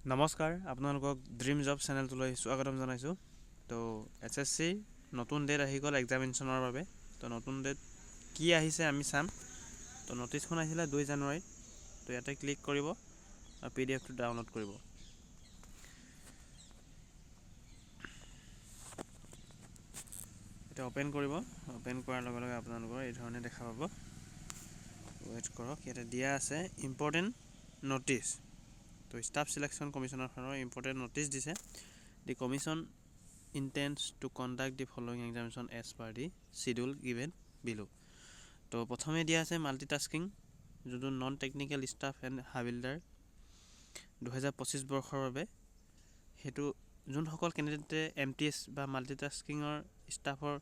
নমস্কাৰ, আপোনালোকক dream job চেনেলটোলৈ স্বাগতম জনাইছোঁ। তো SSC নতুন ডেট আহি গ'ল এক্সামিনেশ্যনৰ বাবে। তো নতুন ডেট কি আহিছে আমি চাম। তো নটিচখন আহিছিলে 2 জানুৱাৰীত। তো ইয়াতে ক্লিক কৰিব আৰু PDFটো ডাউনলোড কৰিব। এতিয়া অ'পেন কৰিব। অ'পেন কৰাৰ লগে লগে আপোনালোকৰ এই ধৰণে দেখা পাব। ৱেইট কৰক, ইয়াতে দিয়া আছে ইম্পৰ্টেণ্ট নটিচ। তো ষ্টাফ সিলেকশ্যন কমিশ্যনৰ ফালৰ ইম্পৰ্টেণ্ট নটিচ দিছে। The commission intends to conduct the following examination as per the schedule given below. তো প্ৰথমে দিয়া আছে মাল্টিটাস্কিং, যোনটো নন টেকনিকেল ষ্টাফ এণ্ড হাবিলদাৰ 2025 বৰ্ষৰ বাবে। সেইটো যোনসকল কেণ্ডিডেটে MTS বা মাল্টিটাস্কিঙৰ ষ্টাফৰ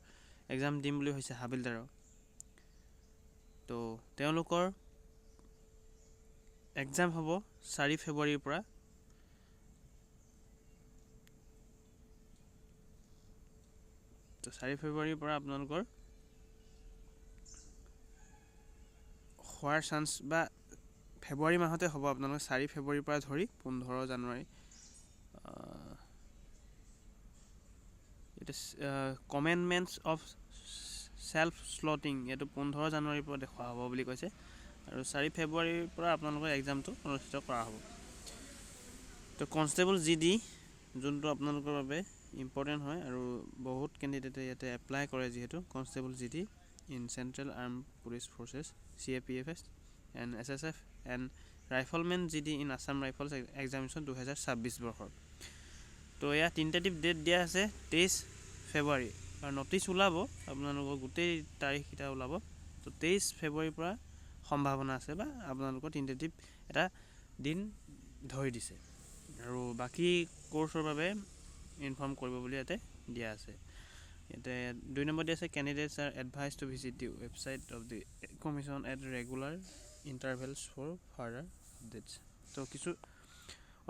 এক্সাম দিম বুলি হৈছে হাবিলদাৰৰ, তো তেওঁলোকৰ এক্সাম হ'ব 4 ফেব্ৰুৱাৰীৰ পৰা। তো 4 ফেব্ৰুৱাৰীৰ পৰা আপোনালোকৰ হোৱাৰ চান্স বা ফেব্ৰুৱাৰী মাহতে হ'ব। আপোনালোকৰ 4 ফেব্ৰুৱাৰীৰ পৰা ধৰি 15 জানুৱাৰী কমেণ্ডমেণ্টছ অফ চেল্ফ স্লটিং, এইটো 15 জানুৱাৰীৰ পৰা দেখুওৱা হ'ব বুলি কৈছে। আৰু 4 ফেব্ৰুৱাৰীৰ পৰা আপোনালোকৰ এক্সামটো অনুষ্ঠিত কৰা হ'ব। তো কনষ্টেবল GD, যোনটো আপোনালোকৰ বাবে ইম্পৰ্টেণ্ট হয় আৰু বহুত কেণ্ডিডেটে ইয়াতে এপ্লাই কৰে, যিহেতু constable GD in central arm police forces CAPFS and SSF and riflemen GD in Assam rifles examination 2026 বৰ্ষৰ। তো এয়া টেণ্টেটিভ ডেট দিয়া আছে 23 ফেব্ৰুৱাৰী, আৰু নটিচ ওলাব আপোনালোকৰ গোটেই তাৰিখকেইটা ওলাব। তো 23 ফেব্ৰুৱাৰীৰ পৰা সম্ভাৱনা আছে, বা আপোনালোকৰ টেণ্টেটিভ এটা দিন ধৰি দিছে। আৰু বাকী কোৰ্চৰ বাবে ইনফৰ্ম কৰিব বুলি ইয়াতে দিয়া আছে। ইয়াতে 2 নম্বৰ দিয়া আছে candidates are advised to visit the website of the commission at regular intervals for further updates. তো কিছু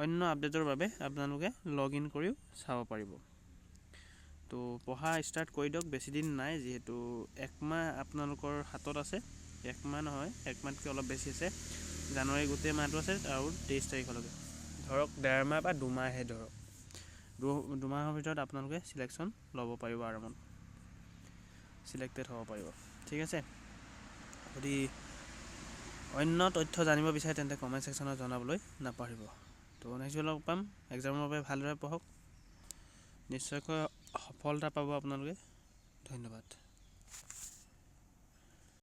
অন্য আপডেটৰ বাবে আপোনালোকে লগ ইন কৰিও চাব পাৰিব। তো পঢ়া ষ্টাৰ্ট কৰি দিয়ক, বেছি দিন নাই, যিহেতু 1 মাহ আপোনালোকৰ হাতত আছে। 1 মাহ নহয়, 1 মাহতকৈ অলপ বেছি আছে। জানুৱাৰী গোটেই মাহটো আছে আৰু 23 তাৰিখলৈকে ধৰক 1.5 মাহ বা 2 মাহহে ধৰক। 2 মাহৰ ভিতৰত আপোনালোকে চিলেকশ্যন ল'ব পাৰিব, আৰামত চিলেক্টেড হ'ব পাৰিব। ঠিক আছে, যদি অন্য তথ্য জানিব বিচাৰে তেন্তে কমেণ্ট ছেকশ্যনত জনাবলৈ নাপাহৰিব। তো নেক্সট লগ পাম। এক্সামৰ বাবে ভালদৰে পঢ়ক, নিশ্চয়কৈ সফলতা পাব আপোনালোকে। ধন্যবাদ।